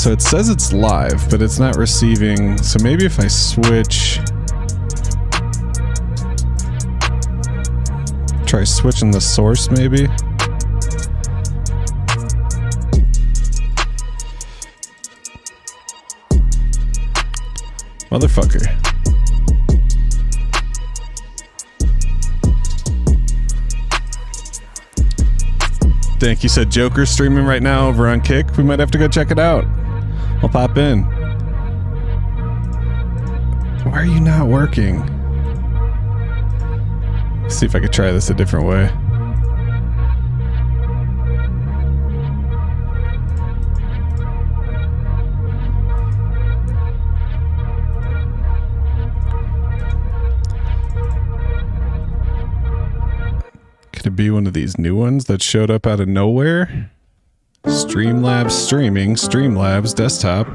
So it says it's live, but it's not receiving. So maybe if I switch... Try switching the source, maybe? Motherfucker. Think you said Joker's streaming right now over on Kick? We might have to go check it out. I'll pop in. Why are you not working? Let's see if I could try this a different way. Could it be one of these new ones that showed up out of nowhere? Streamlabs streaming, Streamlabs desktop.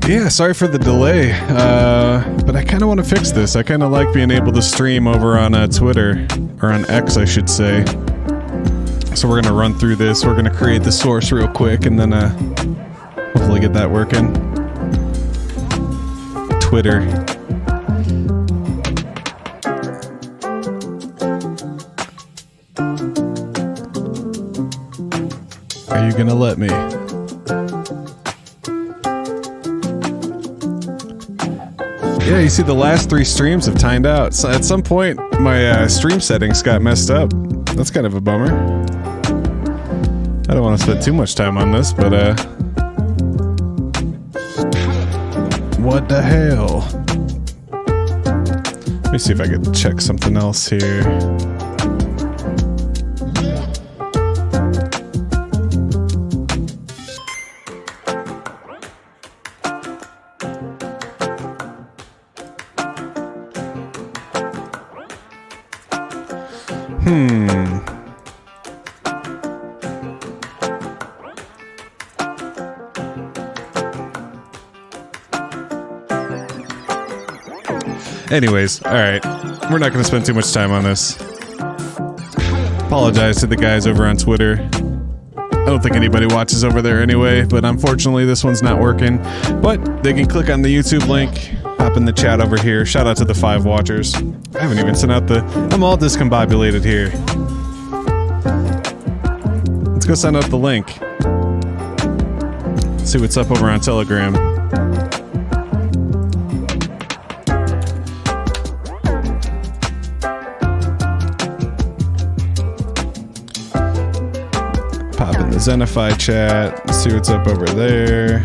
Yeah, sorry for the delay, but I kind of want to fix this. I kind of like being able to stream over on Twitter, or on X, I should say. So we're going to run through this. We're going to create the source real quick, and then hopefully get that working. Twitter. Are you going to let me? Yeah, you see the last 3 streams have timed out. So at some point, my stream settings got messed up. That's kind of a bummer. I don't want to spend too much time on this, but what the hell? Let me see if I could check something else here. Anyways, alright. We're not going to spend too much time on this. Apologize to the guys over on Twitter. I don't think anybody watches over there anyway, but unfortunately this one's not working. But they can click on the YouTube link, hop in the chat over here. Shout out to the 5 watchers. I haven't even sent out the... I'm all discombobulated here. Let's go send out the link. See what's up over on Telegram. Zenify chat, see what's up over there.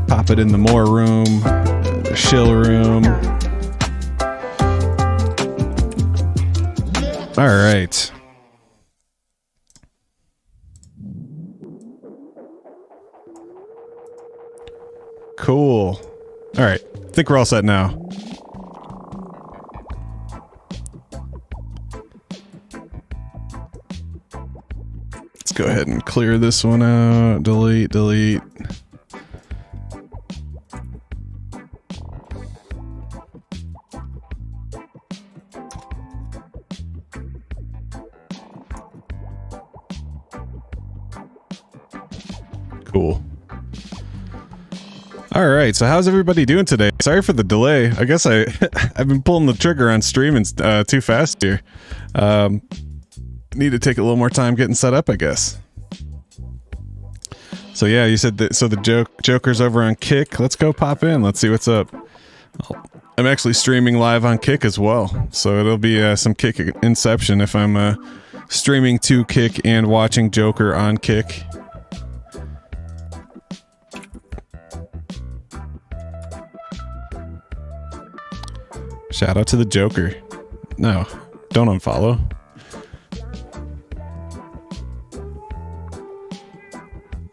Pop it in the more room, the shill room. All right. Cool. All right, I think we're all set now. Let's go ahead and clear this one out. Delete, delete. Cool. All right, so how's everybody doing today? Sorry for the delay. I guess I've been pulling the trigger on streaming too fast here. Need to take a little more time getting set up, I guess. So yeah, you said that. So the Joker's over on Kick. Let's go pop in. Let's see what's up. I'm actually streaming live on Kick as well, so it'll be some Kick Inception if I'm streaming to Kick and watching Joker on Kick. Shout out to the Joker. No, don't unfollow.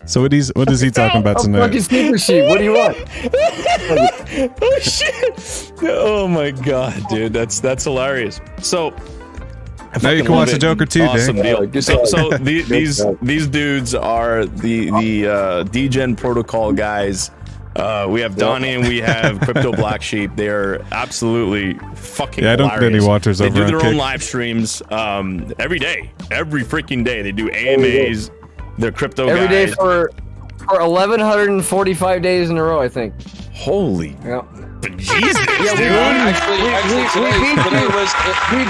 So what is he talking about tonight? Fucking sneaker sheet. What do you want? Oh shit! Oh my god, dude, that's hilarious. So, Now you can watch the Joker too, Awesome Dave. deal. So these dudes are the Degen protocol guys. We have Donnie and we have Crypto Black Sheep. They're absolutely fucking I don't hilarious. get any watchers They over do on their Kick. own live streams every day, every freaking day. They do AMAs. They're crypto every day guys. for 1,145 days in a row, I think. Holy Yeah. Jesus, Yeah, we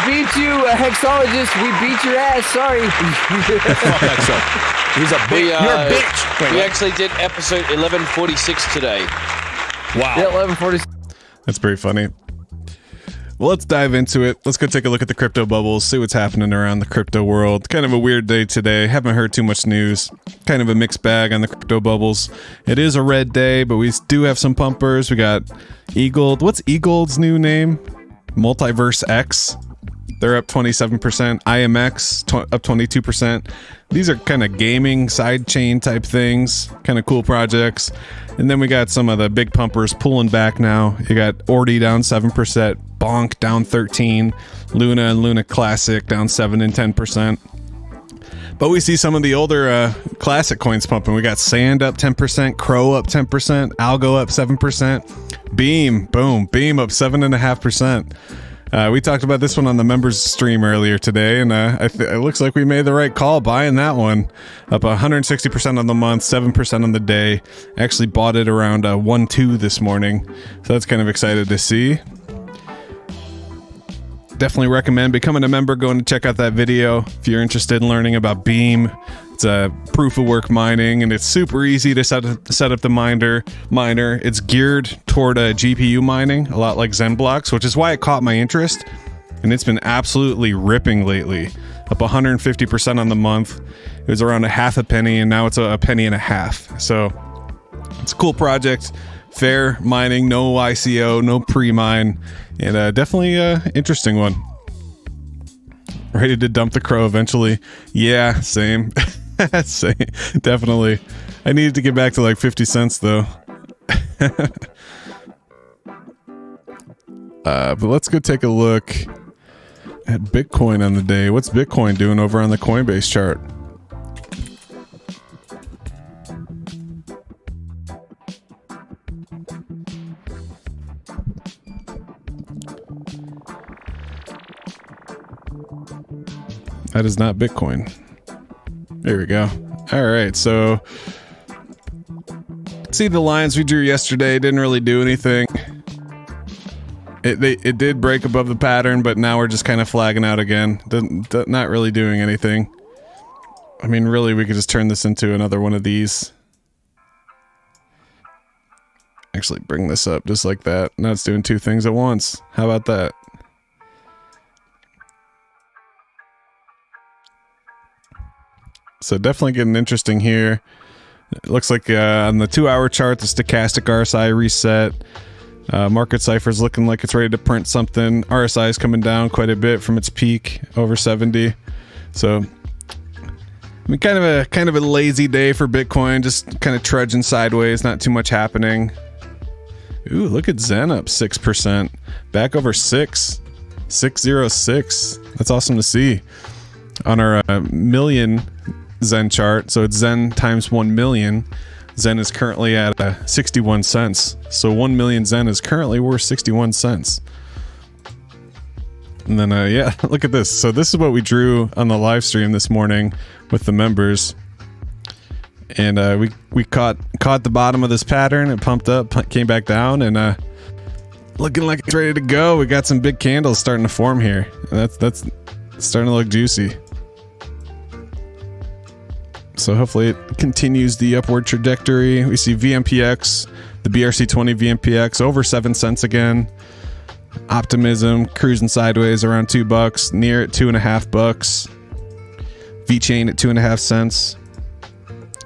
beat you, Hexologist. We beat your ass. Sorry. fuck that show. He's a bitch. You're a bitch. Wait, We what? actually did episode 1146 today. Wow. Yeah, 1146. That's pretty funny. Well, let's dive into it. Let's go take a look at the crypto bubbles, see what's happening around the crypto world. Kind of a weird day today. Haven't heard too much news. Kind of a mixed bag on the crypto bubbles. It is a red day, but we do have some pumpers. We got Eagled. What's Eagled's new name? Multiverse X. They're up 27%. IMX up 22%. These are kind of gaming side chain type things, kind of cool projects. And then we got some of the big pumpers pulling back now. You got Ordi down 7%, Bonk down 13%, Luna and Luna Classic down 7 and 10%. But we see some of the older classic coins pumping. We got Sand up 10%, Crow up 10%, Algo up 7%, Beam, boom, Beam up 7.5%. We talked about this one on the members stream earlier today, and it looks like we made the right call buying that one. Up 160% on the month, 7% on the day. Actually bought it around 1.2 this morning, so that's kind of excited to see. Definitely recommend becoming a member, going to check out that video if you're interested in learning about Beam. It's a proof of work mining, and it's super easy to set up the miner. It's geared toward GPU mining, a lot like XenBlocks, which is why it caught my interest. And it's been absolutely ripping lately, up 150% on the month. It was around a half a penny, and now it's a penny and a half. So it's a cool project. Fair mining, no ICO, no pre-mine, and definitely interesting one. Ready to dump the Crow eventually? Yeah, same. Same. Definitely. I needed to get back to like 50 cents though. But let's go take a look at Bitcoin on the day. What's Bitcoin doing over on the Coinbase chart? That is not Bitcoin. There we go. All right, so see the lines we drew yesterday didn't really do anything. It did break above the pattern, but now we're just kind of flagging out again. Not really doing anything. I mean, really, we could just turn this into another one of these. Actually, bring this up just like that. Now it's doing two things at once. How about that? So definitely getting interesting here. It looks like on the 2-hour chart, the stochastic RSI reset. Market Cypher's looking like it's ready to print something. RSI is coming down quite a bit from its peak, over 70. So, I mean, kind of a lazy day for Bitcoin, just kind of trudging sideways, not too much happening. Ooh, look at Zen up 6%, back over 606. That's awesome to see. On our million Zen chart, so it's Zen times 1 million. Zen is currently at 61 cents. So 1 million Zen is currently worth 61 cents. And then, yeah, look at this. So this is what we drew on the live stream this morning with the members. And we caught the bottom of this pattern. It pumped up, came back down, and looking like it's ready to go. We got some big candles starting to form here. That's starting to look juicy. So hopefully it continues the upward trajectory. We see VMPX, the BRC20 VMPX over 7 cents again. Optimism cruising sideways around $2, near at $2.50. VChain at 2.5 cents.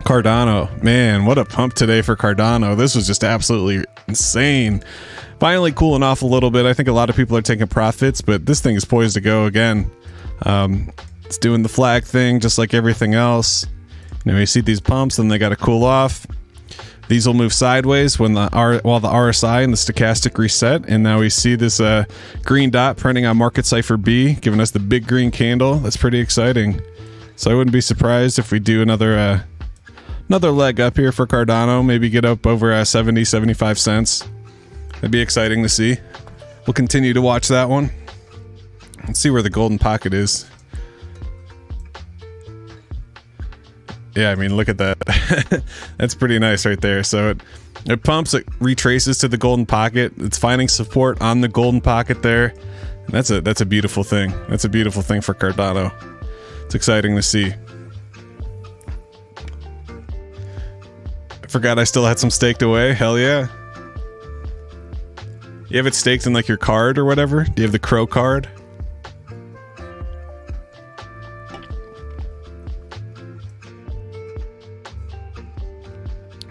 Cardano, man, what a pump today for Cardano. This was just absolutely insane. Finally cooling off a little bit. I think a lot of people are taking profits, but this thing is poised to go again. It's doing the flag thing just like everything else. You know, you see these pumps, then they got to cool off. These will move sideways when while the RSI and the stochastic reset, and now we see this green dot printing on market cipher B, giving us the big green candle. That's pretty exciting. So I wouldn't be surprised if we do another leg up here for Cardano, maybe get up over 70, 75 cents. That'd be exciting to see. We'll continue to watch that one. Let's see where the golden pocket is. Yeah, I mean, look at that. That's pretty nice right there. So it pumps, it retraces to the golden pocket. It's finding support on the golden pocket there. And that's a beautiful thing. That's a beautiful thing for Cardano. It's exciting to see. I forgot I still had some staked away. Hell yeah. You have it staked in like your card or whatever? Do you have the Crow card?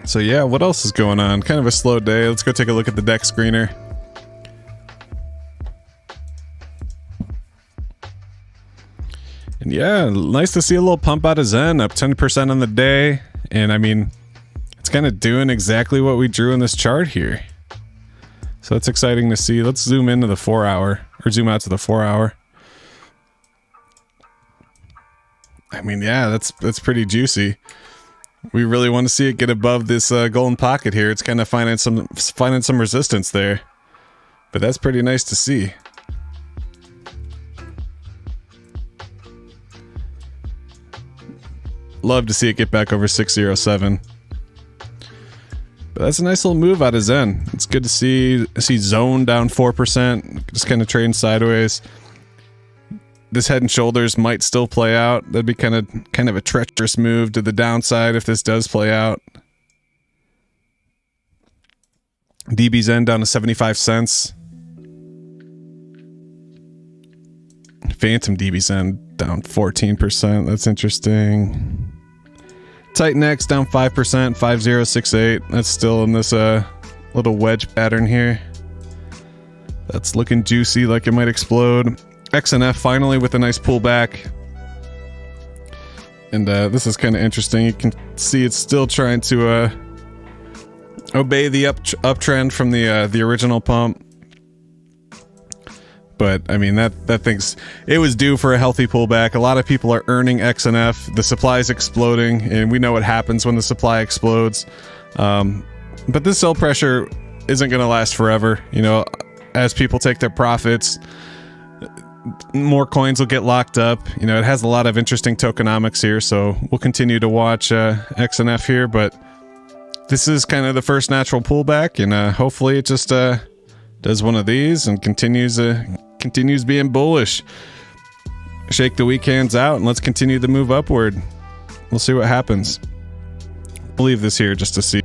So yeah, what else is going on? Kind of a slow day. Let's go take a look at the deck screener. And yeah, nice to see a little pump out of Zen, up 10% on the day. And I mean, it's kind of doing exactly what we drew in this chart here. So that's exciting to see. Let's zoom into the 4 hour, or zoom out to the 4 hour. I mean, yeah, that's pretty juicy. We really want to see it get above this golden pocket here. It's kind of finding some resistance there, but that's pretty nice to see. Love to see it get back over 607. But that's a nice little move out of Zen. It's good to see Zone down 4%, just kind of trading sideways. This head and shoulders might still play out. That'd be kind of a treacherous move to the downside if this does play out. DBZen down to 75 cents. Phantom DBZen down 14%. That's interesting. Titan X down 5%, 5068. That's still in this little wedge pattern here. That's looking juicy, like it might explode. XNF finally with a nice pullback. And this is kind of interesting. You can see it's still trying to obey the uptrend from the original pump. But I mean, that thing's, it was due for a healthy pullback. A lot of people are earning XNF. The supply is exploding, and we know what happens when the supply explodes. But this sell pressure isn't going to last forever. You know, as people take their profits, more coins will get locked up. You know, it has a lot of interesting tokenomics here, so we'll continue to watch XNF here, but this is kind of the first natural pullback, and hopefully it just does one of these and continues being bullish. Shake the weak hands out and let's continue the move upward. We'll see what happens. I'll leave this here just to see.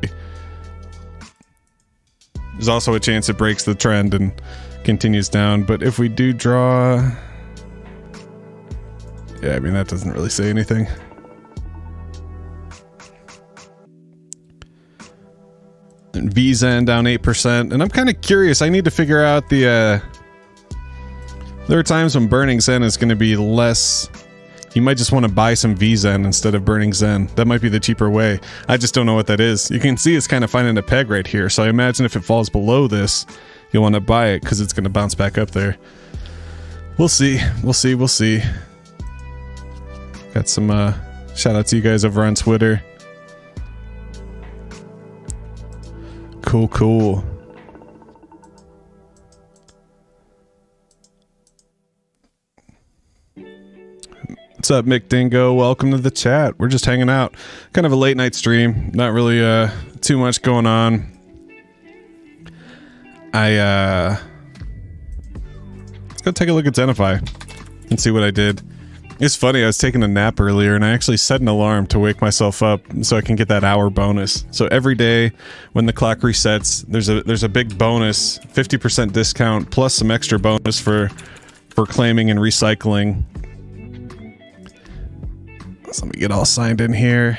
There's also a chance it breaks the trend and continues down, but if we do draw, yeah, I mean, that doesn't really say anything. And VZen down 8%, and I'm kind of curious. I need to figure out the there are times when burning Zen is going to be less. You might just want to buy some VZen instead of burning Zen. That might be the cheaper way. I just don't know what that is. You can see it's kind of finding a peg right here, so I imagine if it falls below this, you'll want to buy it because it's going to bounce back up there. We'll see. We'll see. We'll see. Got some shout out to you guys over on Twitter. Cool, cool. What's up, Mick Dingo? Welcome to the chat. We're just hanging out. Kind of a late night stream. Not really too much going on. Let's go take a look at Zenify and see what I did. It's funny, I was taking a nap earlier and I actually set an alarm to wake myself up so I can get that hour bonus. So every day when the clock resets, there's a big bonus, 50% discount plus some extra bonus for claiming and recycling. So let me get all signed in here.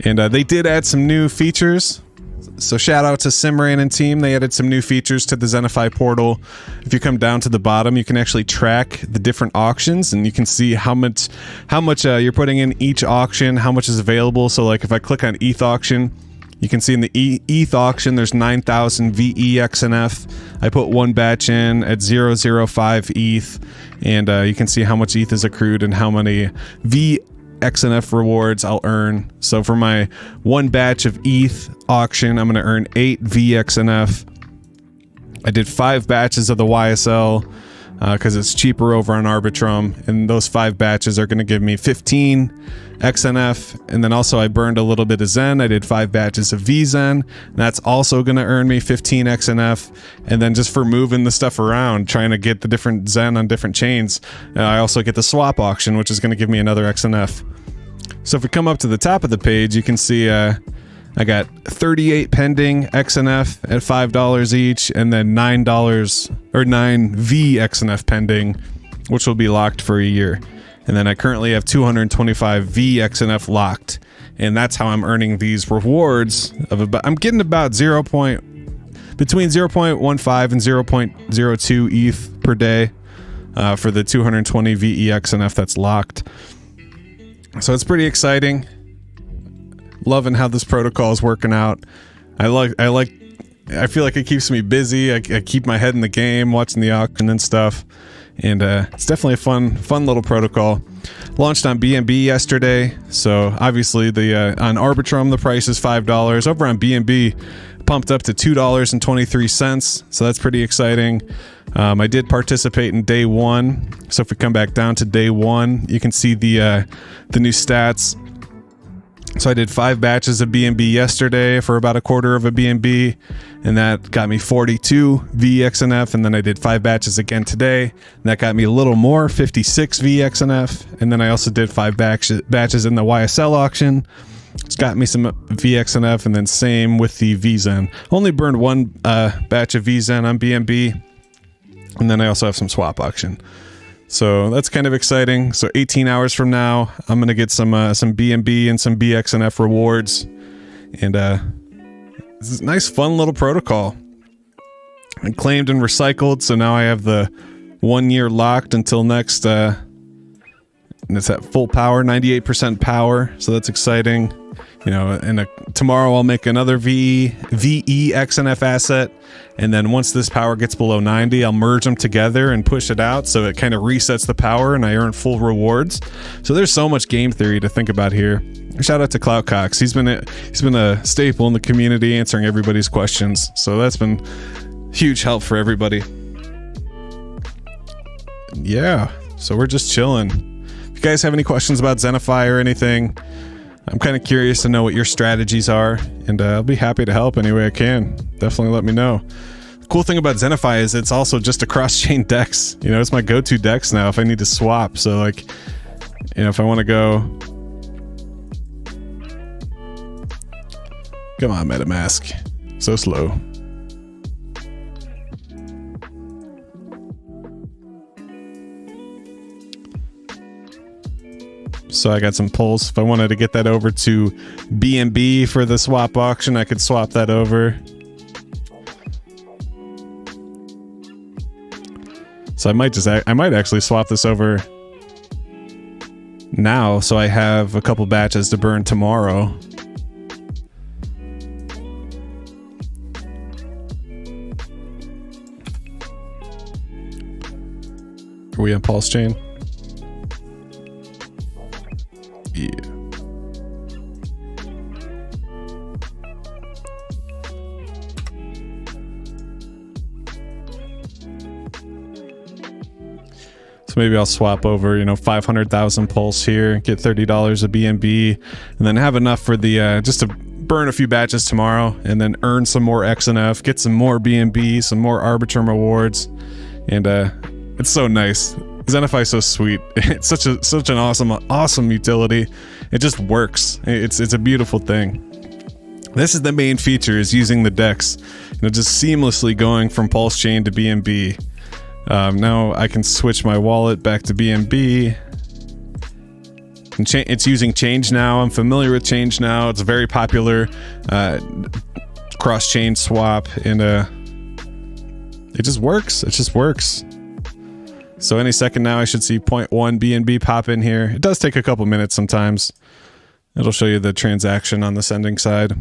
And they did add some new features. So shout out to Simran and team. They added some new features to the Zenify portal. If you come down to the bottom, you can actually track the different auctions and you can see how much you're putting in each auction, how much is available. So like if I click on ETH auction, You can see in the ETH auction, there's 9,000 VE XNF. I put one batch in at 0.05 ETH, and you can see how much ETH is accrued and how many V XNF rewards I'll earn. So for my one batch of ETH auction, I'm going to earn 8 V XNF. I did 5 batches of the YSL because it's cheaper over on Arbitrum, and those 5 batches are going to give me 15 XNF. And then also I burned a little bit of Zen. I did 5 batches of VZen. That's also going to earn me 15 XNF. And then just for moving the stuff around, trying to get the different Zen on different chains, I also get the swap auction, which is going to give me another XNF. So if we come up to the top of the page, you can see I got 38 pending XNF at $5 each, and then $9 or 9 V XNF pending, which will be locked for a year. And then I currently have 225 V XNF locked, and that's how I'm earning these rewards of about, I'm getting about between 0.15 and 0.02 ETH per day for the 220 VE XNF that's locked. So it's pretty exciting. Loving how this protocol is working out. I feel like it keeps me busy. I keep my head in the game, watching the auction and stuff. And it's definitely a fun little protocol. Launched on BNB yesterday. So obviously on Arbitrum, the price is $5. Over on BNB, pumped up to $2.23. So that's pretty exciting. I did participate in day 1. So if we come back down to day 1, you can see the new stats. So I did 5 batches of BNB yesterday for about a quarter of a BNB, and that got me 42 VXNF. And then I did 5 batches again today, and that got me a little more, 56 VXNF. And then I also did 5 batches in the YSL auction. It's got me some VXNF, and then same with the VZen. Only burned one batch of VZen on BNB, and then I also have some swap auction. So that's kind of exciting. So 18 hours from now, I'm gonna get some BNB and some BXNF rewards, and this is a nice, fun little protocol. I claimed and recycled, so now I have the 1 year locked until next. And it's at full power, 98% power. So that's exciting. You know, and tomorrow I'll make another VE XNF asset, and then once this power gets below 90, I'll merge them together and push it out, so it kind of resets the power and I earn full rewards. So there's so much game theory to think about here. Shout out to Cloutcox. He's been a staple in the community, answering everybody's questions. So that's been huge help for everybody. Yeah, so we're just chilling. If you guys have any questions about Zenify or anything, I'm kind of curious to know what your strategies are, and I'll be happy to help any way I can. Definitely let me know. The cool thing about Zenify is it's also just a cross-chain DEX. You know, it's my go-to DEX now if I need to swap. So, like, you know, if I want to go... Come on, MetaMask. So slow. So I got some pulse. If I wanted to get that over to BNB for the swap auction, I could swap that over. So I might actually swap this over now, so I have a couple batches to burn tomorrow. Are we on Pulse Chain? Yeah. So maybe I'll swap over, you know, 500,000 pulse here, get $30 of BNB, and then have enough for the just to burn a few batches tomorrow, and then earn some more XNF, get some more BNB, some more Arbitrum rewards, and it's so nice. Zenify is so sweet. It's such an awesome utility. It just works. It's a beautiful thing. This is the main feature, is using the DEX, you know, just seamlessly going from Pulse Chain to BNB. Now I can switch my wallet back to BNB. And it's using Change Now. I'm familiar with Change Now. It's a very popular cross-chain swap, and it just works. It just works. So any second now I should see 0.1 BNB pop in here. It does take a couple minutes sometimes. It'll show you the transaction on the sending side.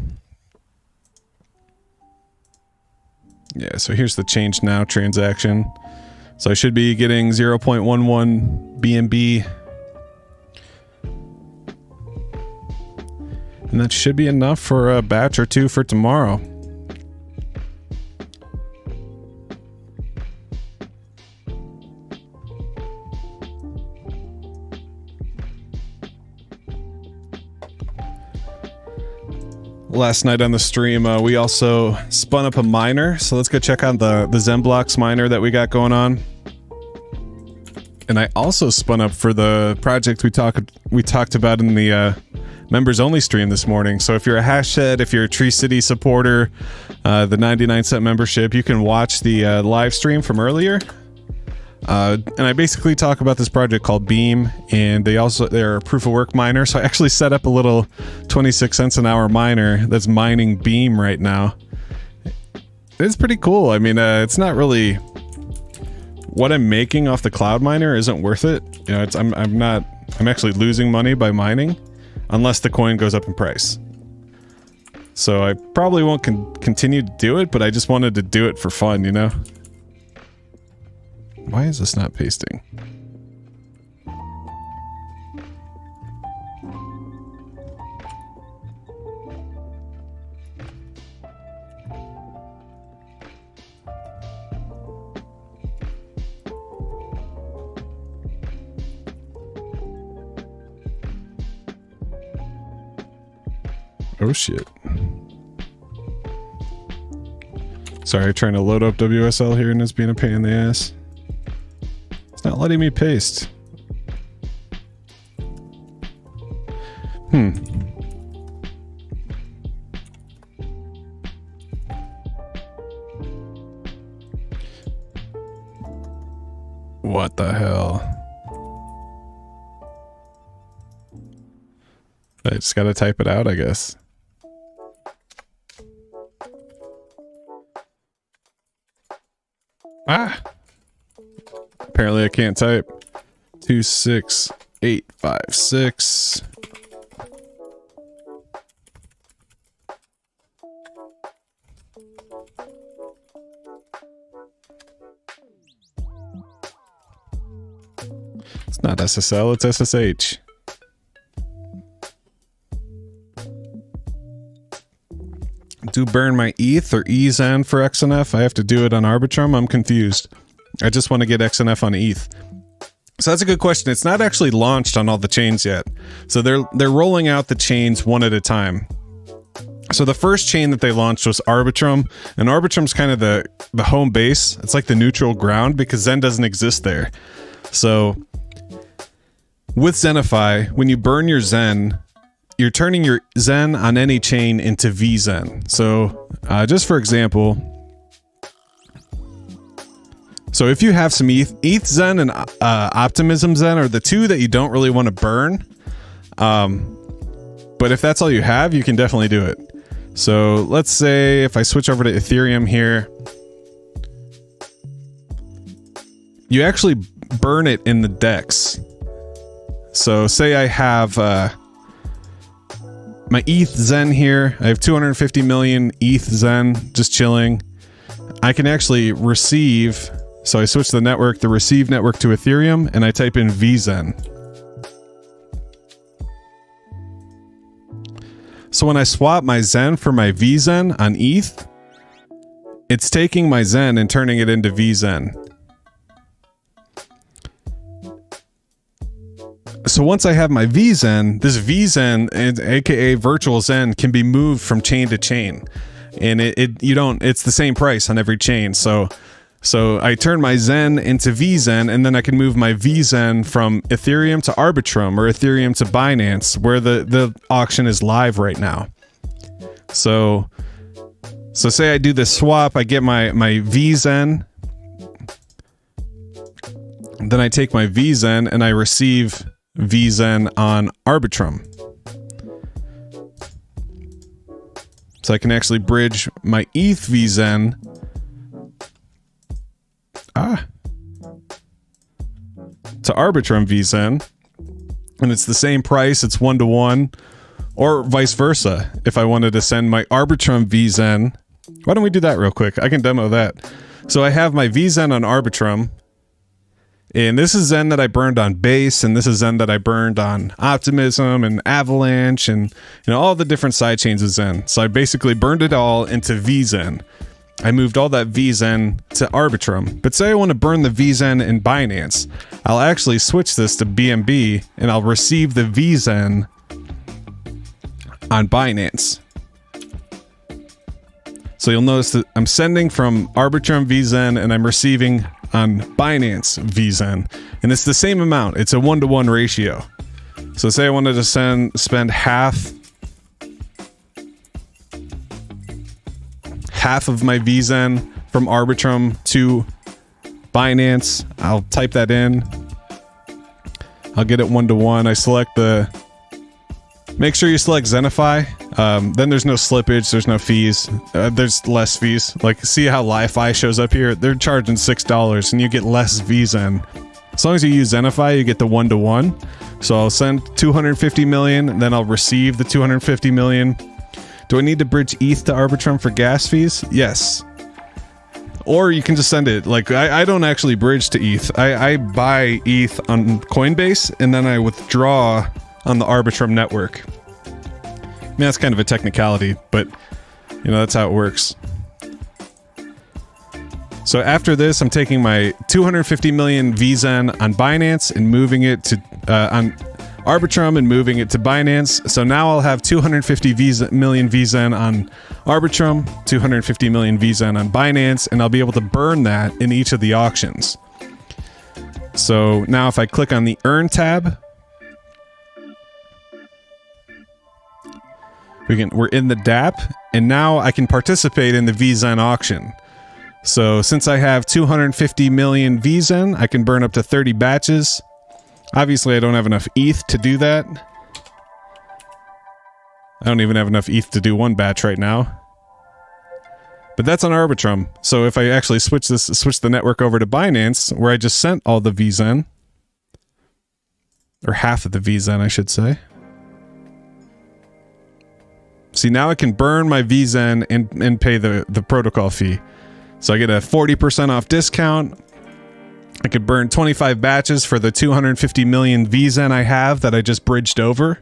Yeah, so here's the change now transaction. So I should be getting 0.11 BNB. And that should be enough for a batch or two for tomorrow. Last night on the stream, we also spun up a miner. So let's go check out the XenBlocks miner that we got going on. And I also spun up for the project we talked about in the members only stream this morning. So if you're a Hashed, if you're a Tree City supporter, the 99-cent membership, you can watch the live stream from earlier. And I basically talk about this project called Beam, and they're a proof of work miner. So I actually set up a little 26 cents an hour miner that's mining Beam right now. It's pretty cool. I mean, it's not really what I'm making off the cloud miner isn't worth it. You know, I'm actually losing money by mining unless the coin goes up in price. So I probably won't continue to do it, but I just wanted to do it for fun, you know? Why is this not pasting? Oh shit. Sorry, trying to load up WSL here and it's being a pain in the ass. It's not letting me paste. What the hell? I just gotta type it out, I guess. Ah! Apparently I can't type. 26856. It's not SSL, it's SSH. Do burn my ETH or XN for XNF? I have to do it on Arbitrum? I'm confused. I just want to get XNF on ETH. So that's a good question. It's not actually launched on all the chains yet. So they're rolling out the chains one at a time. So the first chain that they launched was Arbitrum, and Arbitrum's kind of the home base. It's like the neutral ground because Zen doesn't exist there. So with Zenify, when you burn your Zen, you're turning your Zen on any chain into VZen. So just for example, so if you have some ETH Zen and Optimism Zen are the two that you don't really want to burn. But if that's all you have, you can definitely do it. So let's say if I switch over to Ethereum here, you actually burn it in the DEX. So say I have my ETH Zen here. I have 250 million ETH Zen just chilling. I can actually receive. So I switch the network, the receive network to Ethereum, and I type in VZen. So when I swap my Zen for my VZen on ETH, it's taking my Zen and turning it into VZen. So once I have my VZen, this VZen, aka virtual Zen, can be moved from chain to chain, and it's the same price on every chain. So I turn my Zen into VZen, and then I can move my VZen from Ethereum to Arbitrum or Ethereum to Binance, where the auction is live right now. So say I do this swap, I get my VZen, then I take my VZen and I receive VZen on Arbitrum. So I can actually bridge my ETH VZen to Arbitrum VZen, and it's the same price, it's 1-to-1, or vice versa. If I wanted to send my Arbitrum VZen Why don't we do that real quick? I can demo that. So I have my VZen on Arbitrum, and this is Zen that I burned on Base, and this is Zen that I burned on Optimism and Avalanche, and all the different sidechains of Zen. So I basically burned it all into VZen. I moved all that VZen to Arbitrum. But say I want to burn the VZen in Binance, I'll actually switch this to BNB, and I'll receive the VZen on Binance. So you'll notice that I'm sending from Arbitrum VZen and I'm receiving on Binance VZen. And it's the same amount. It's a 1-to-1 ratio. So say I wanted to spend half of my VZen from Arbitrum to Binance. I'll type that in. I'll get it 1-to-1. I select make sure you select Zenify. Then there's no slippage, there's no fees, there's less fees. Like, see how Li-Fi shows up here? They're charging $6 and you get less VZen. As long as you use Zenify, you get the 1-to-1. So I'll send 250 million, and then I'll receive the 250 million. Do I need to bridge ETH to Arbitrum for gas fees? Yes. Or you can just send it. Like, I don't actually bridge to ETH. I buy ETH on Coinbase, and then I withdraw on the Arbitrum network. I mean, that's kind of a technicality, but that's how it works. So after this, I'm taking my 250 million VZen on Binance and moving it to on Arbitrum and moving it to Binance. So now I'll have 250 million VZen on Arbitrum, 250 million VZen on Binance, and I'll be able to burn that in each of the auctions. So now if I click on the Earn tab, we're in the DApp, and now I can participate in the VZen auction. So since I have 250 million VZen, I can burn up to 30 batches. Obviously, I don't have enough ETH to do that. I don't even have enough ETH to do one batch right now. But that's on Arbitrum. So if I actually switch the network over to Binance, where I just sent all the VZen, or half of the VZen, I should say. See, now I can burn my VZen and pay the protocol fee. So I get a 40% off discount. I could burn 25 batches for the 250 million VZen I have that I just bridged over.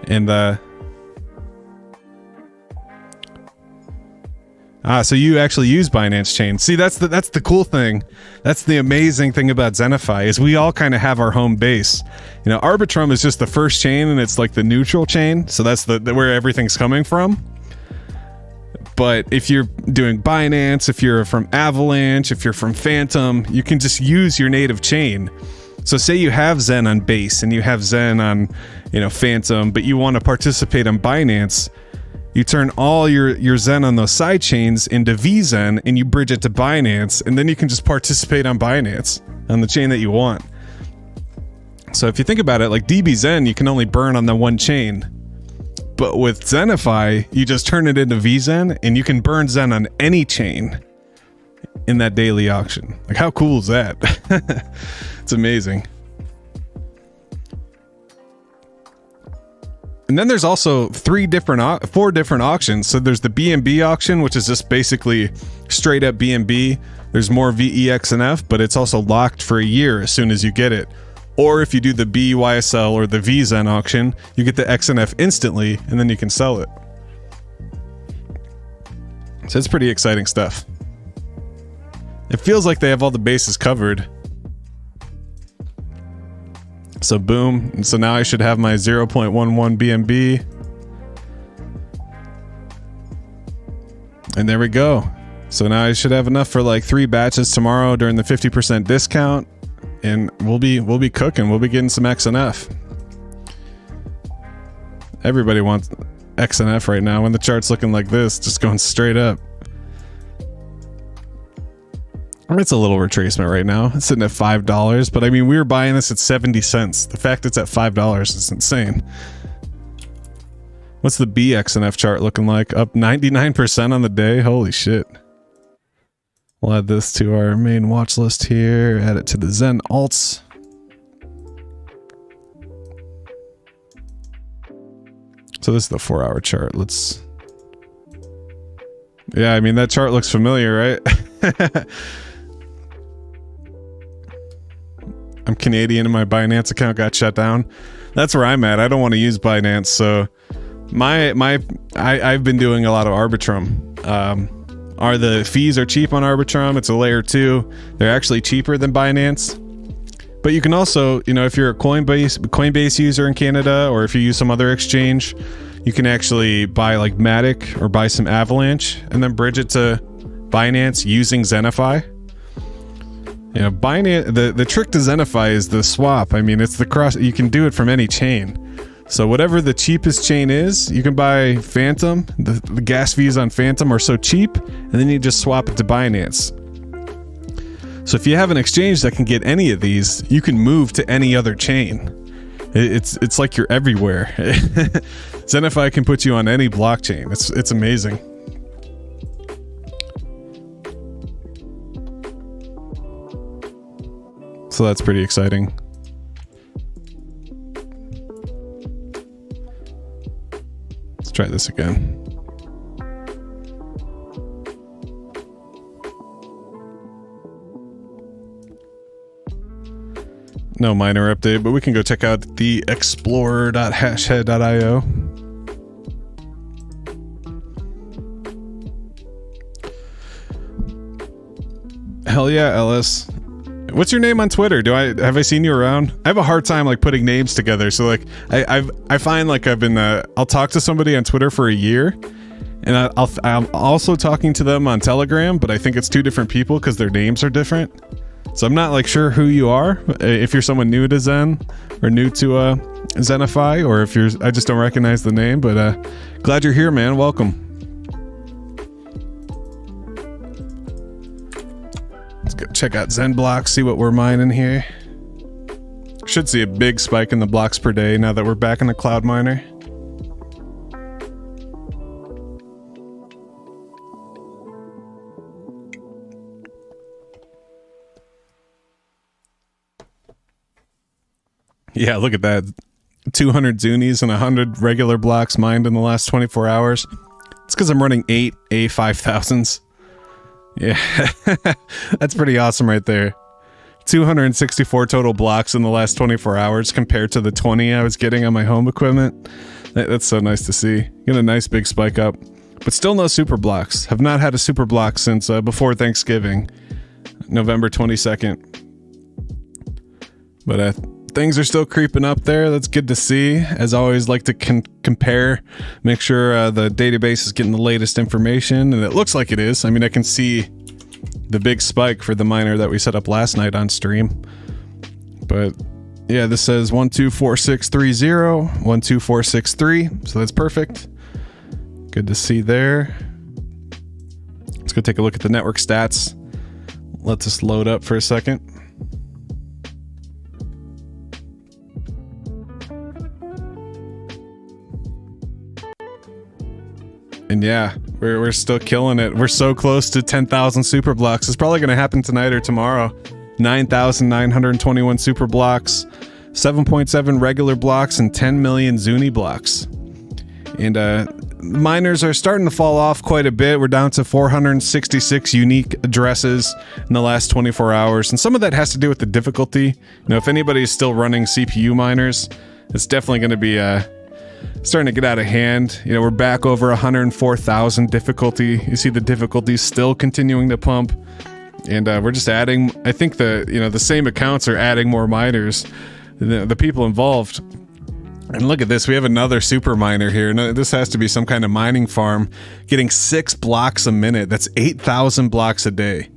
And, so you actually use Binance Chain. See, that's the cool thing. That's the amazing thing about Zenify, is we all kind of have our home base. Arbitrum is just the first chain, and it's like the neutral chain. So that's where everything's coming from. But if you're doing Binance, if you're from Avalanche, if you're from Phantom, you can just use your native chain. So say you have Zen on Base and you have Zen on, Phantom, but you want to participate on Binance, you turn all your Zen on those side chains into VZen and you bridge it to Binance, and then you can just participate on Binance on the chain that you want. So if you think about it, like DBZen, you can only burn on the one chain. But with Zenify, you just turn it into VZen, and you can burn Zen on any chain in that daily auction. Like, how cool is that? It's amazing. And then there's also 4 different auctions. So there's the BNB auction, which is just basically straight up BNB. There's more XNF, but it's also locked for a year as soon as you get it. Or if you do the BYSL or the VZen auction, you get the XNF instantly, and then you can sell it. So it's pretty exciting stuff. It feels like they have all the bases covered. So boom. And so now I should have my 0.11 BNB. And there we go. So now I should have enough for like 3 batches tomorrow during the 50% discount. And we'll be cooking. We'll be getting some XNF. Everybody wants XNF right now when the chart's looking like this, just going straight up. It's a little retracement right now. It's sitting at $5, but I mean, we were buying this at 70 cents. The fact it's at $5 is insane. What's the BXNF chart looking like? Up 99% on the day. Holy shit. We'll add this to our main watch list here. Add it to the Zen alts. So this is the 4-hour chart. Let's Yeah, I mean, that chart looks familiar, right? I'm Canadian and my Binance account got shut down. That's where I'm at. I don't want to use Binance, so I've been doing a lot of Arbitrum. The fees are cheap on Arbitrum. It's a layer 2. They're actually cheaper than Binance. But you can also, if you're a Coinbase user in Canada, or if you use some other exchange, you can actually buy like Matic or buy some Avalanche and then bridge it to Binance using XenFi. Binance, the trick to XenFi is the swap. I mean, it's the cross. You can do it from any chain. So whatever the cheapest chain is, you can buy Phantom. The gas fees on Phantom are so cheap, and then you just swap it to Binance. So if you have an exchange that can get any of these, you can move to any other chain. It's like you're everywhere. XenFi can put you on any blockchain. It's amazing. So that's pretty exciting. Let's try this again. No miner update, but we can go check out the explorer.hashhead.io. Hell yeah, Ellis. What's your name on Twitter? Have I seen you around? I have a hard time like putting names together. So like I find like I've been I'll talk to somebody on Twitter for a year, and I'm also talking to them on Telegram, but I think it's 2 different people because their names are different. So I'm not like sure who you are, if you're someone new to Zen or new to XenFi, or if I just don't recognize the name, but glad you're here, man. Welcome. Let's go check out XenBlocks, see what we're mining here. Should see a big spike in the blocks per day now that we're back in the cloud miner. Yeah, look at that. 200 Zunis and 100 regular blocks mined in the last 24 hours. It's because I'm running 8 A5000s. Yeah, that's pretty awesome right there. 264 total blocks in the last 24 hours compared to the 20 I was getting on my home equipment. That's so nice to see. Get a nice big spike up. But still no super blocks. Have not had a super block since before Thanksgiving, November 22nd. But things are still creeping up there. That's good to see. As always, like to compare, make sure the database is getting the latest information, and it looks like it is. I mean, I can see the big spike for the miner that we set up last night on stream. But yeah, this says 124630, 12463, so that's perfect. Good to see there. Let's go take a look at the network stats. Let this load up for a second. And yeah, we're still killing it. We're so close to 10,000 super blocks. It's probably going to happen tonight or tomorrow. 9,921 super blocks, 7.7 regular blocks, and 10 million Zuni blocks. And miners are starting to fall off quite a bit. We're down to 466 unique addresses in the last 24 hours. And some of that has to do with the difficulty. If anybody is still running CPU miners, it's definitely going to be starting to get out of hand. We're back over 104,000 difficulty. You see the difficulty still continuing to pump, and we're just adding. I think the same accounts are adding more miners, the people involved. And look at this, we have another super miner here. This has to be some kind of mining farm, getting 6 blocks a minute. That's 8,000 blocks a day.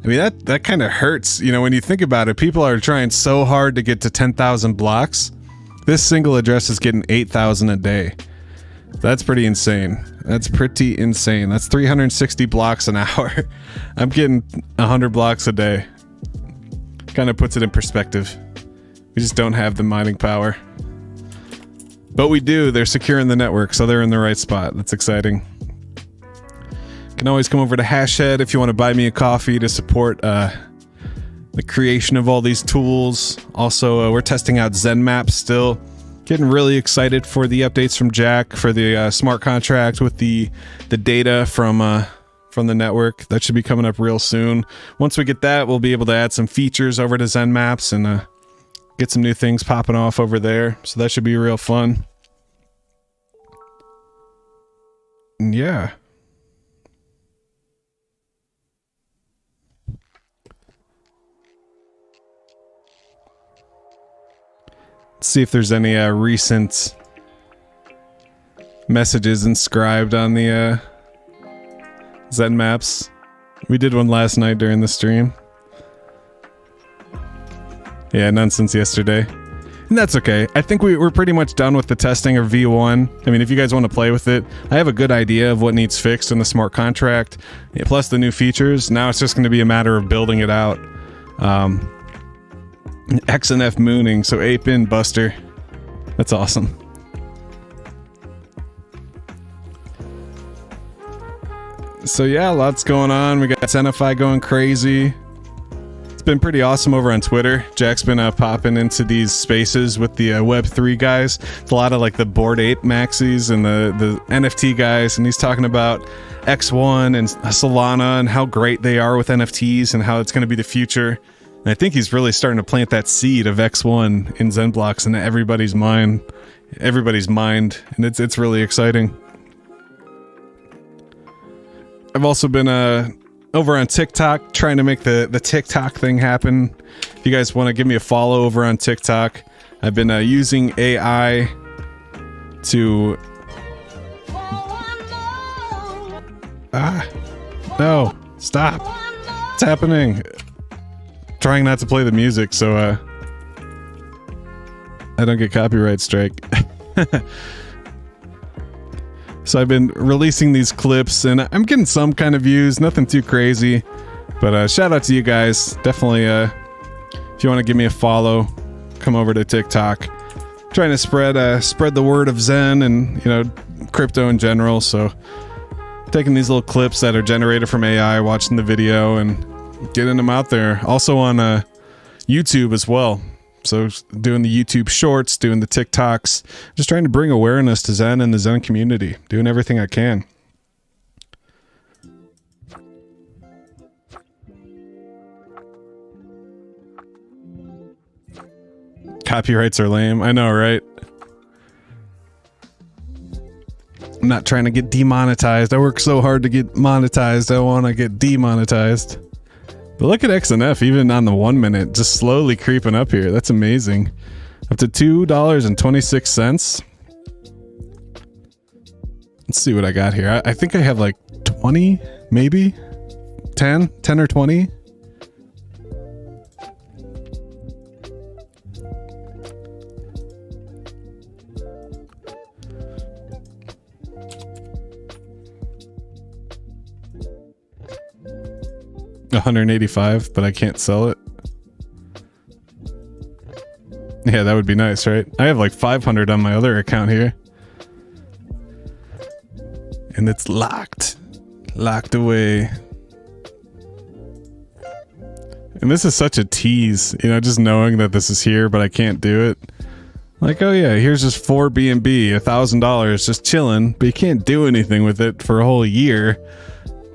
I mean, that kind of hurts. When you think about it, people are trying so hard to get to 10,000 blocks. This single address is getting 8,000 a day. That's pretty insane. That's 360 blocks an hour. I'm getting 100 blocks a day. Kind of puts it in perspective. We just don't have the mining power. But we do. They're securing the network, so they're in the right spot. That's exciting. You can always come over to Hashhead if you want to buy me a coffee to support the creation of all these tools. Also, we're testing out XenMaps still. Getting really excited for the updates from Jack for the smart contract with the data from from the network. That should be coming up real soon. Once we get that, we'll be able to add some features over to XenMaps and get some new things popping off over there. So that should be real fun. And yeah. Let's see if there's any recent messages inscribed on the XenMaps. We did one last night during the stream. Yeah, none since yesterday. And that's okay. I think we're pretty much done with the testing of V1. I mean, if you guys want to play with it, I have a good idea of what needs fixed in the smart contract, plus the new features. Now it's just going to be a matter of building it out. XNF mooning, so 8-pin buster. That's awesome. So yeah, lots going on. We got XNFi going crazy. It's been pretty awesome over on Twitter. Jack's been popping into these spaces with the Web3 guys. It's a lot of like the Bored Ape maxis and the NFT guys, and he's talking about X1 and Solana and how great they are with NFTs and how it's going to be the future. And I think he's really starting to plant that seed of X1 in XenBlocks in everybody's mind, and it's really exciting. I've also been over on TikTok trying to make the TikTok thing happen. If you guys want to give me a follow over on TikTok, I've been using AI to no, stop. What's happening? Trying not to play the music so I don't get copyright strike. So I've been releasing these clips and I'm getting some kind of views, nothing too crazy, but shout out to you guys. Definitely if you want to give me a follow, come over to TikTok. Trying to spread the word of Zen and, you know, crypto in general. So taking these little clips that are generated from AI, watching the video and getting them out there. Also on YouTube as well. So doing the YouTube shorts, doing the TikToks, just trying to bring awareness to Zen and the Zen community, doing everything I can. Copyrights are lame. I know, right? I'm not trying to get demonetized. I work so hard to get monetized. I want to get demonetized. But look at XNF, even on the 1 minute, just slowly creeping up here. That's amazing. Up to $2.26. Let's see what I got here. I think I have like 20, maybe 10 or 20. $185, but I can't sell it. Yeah, that would be nice, right? I have like 500 on my other account here. And it's locked away. And this is such a tease, you know, just knowing that this is here, but I can't do it. Like, oh yeah, here's just 4 BNB, $1,000 just chilling, but you can't do anything with it for a whole year.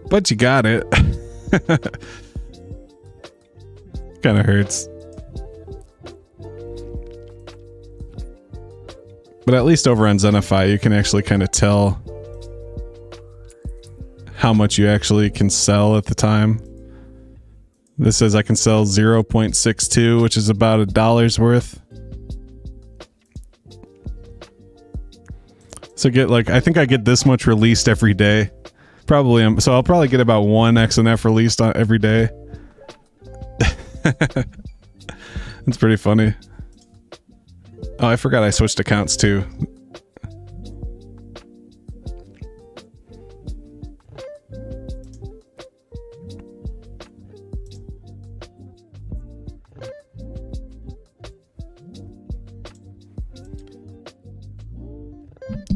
But you got it. Kind of hurts. But at least over on XenFi, you can actually kind of tell how much you actually can sell at the time. This says I can sell 0.62, which is about $1 worth. So get like, I think I get this much released every day. Probably, so I'll probably get about 1 XNF released on every day. It's pretty funny. Oh, I forgot I switched accounts too.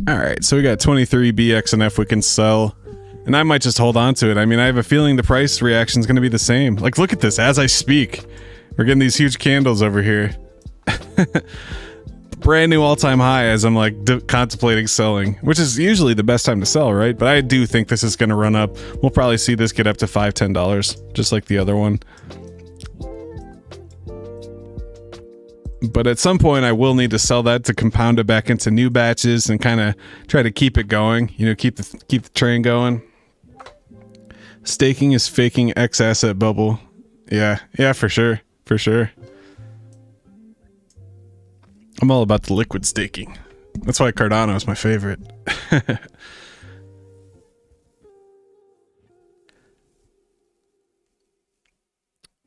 Alright, so we got 23 BXNF we can sell. And I might just hold on to it. I mean, I have a feeling the price reaction is going to be the same. Like, look at this as I speak. We're getting these huge candles over here. brand new all-time high as I'm like contemplating selling, which is usually the best time to sell, right? But I do think this is going to run up. We'll probably see this get up to $5-10, just like the other one. But at some point I will need to sell that to compound it back into new batches and kind of try to keep it going, you know, keep the train going. Staking is faking X asset bubble. Yeah, for sure. I'm all about the liquid staking. That's why Cardano is my favorite.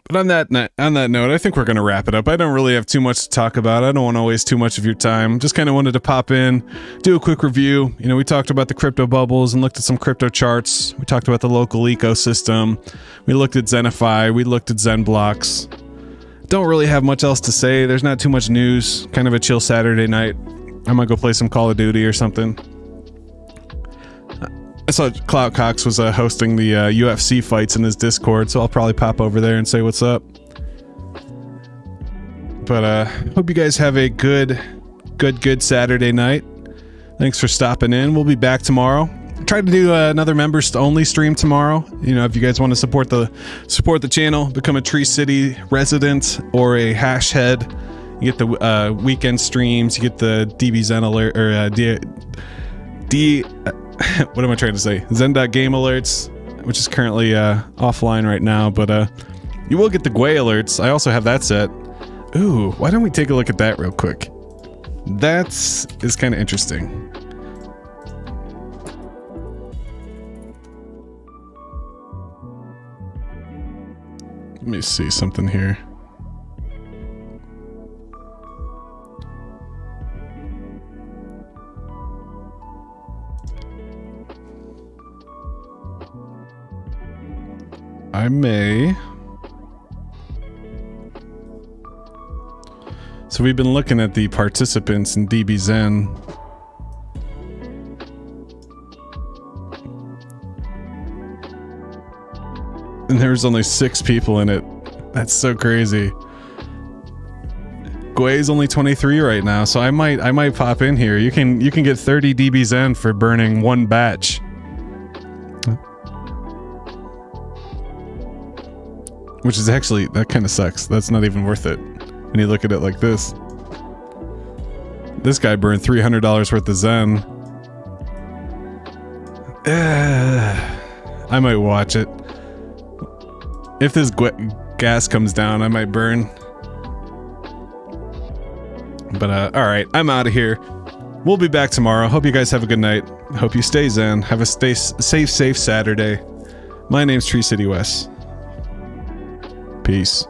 But on that note, I think we're going to wrap it up. I don't really have too much to talk about. I don't want to waste too much of your time. Just kind of wanted to pop in, do a quick review. You know, we talked about the crypto bubbles and looked at some crypto charts. We talked about the local ecosystem. We looked at XenIfy. We looked at XenBlocks. Don't really have much else to say. There's not too much news. Kind of a chill Saturday night. I might go play some Call of Duty or something. I saw Clout Cox was hosting the UFC fights in his Discord, so I'll probably pop over there and say what's up. But hope you guys have a good Saturday night. Thanks for stopping in. We'll be back tomorrow. Try to do another members only stream tomorrow. You know, if you guys want to support the channel, become a Tree City resident or a hash head, you get the weekend streams. You get the DBZen alert or what am I trying to say? Zen.game alerts, which is currently offline right now, but you will get the Gwei alerts. I also have that set. Ooh, why don't we take a look at that real quick? That is kind of interesting. Let me see something here. I may. So we've been looking at the participants in DBZen. And there's only 6 people in it. That's so crazy. Gwei's only 23 right now, so I might pop in here. You can get 30 DBZen for burning 1 batch. Which is actually, that kind of sucks. That's not even worth it when you look at it like this. This guy burned $300 worth of Zen. I might watch it. If this gas comes down, I might burn. But alright, I'm out of here. We'll be back tomorrow. Hope you guys have a good night. Hope you stay Zen. Have a safe Saturday. My name's Tree City West. Peace.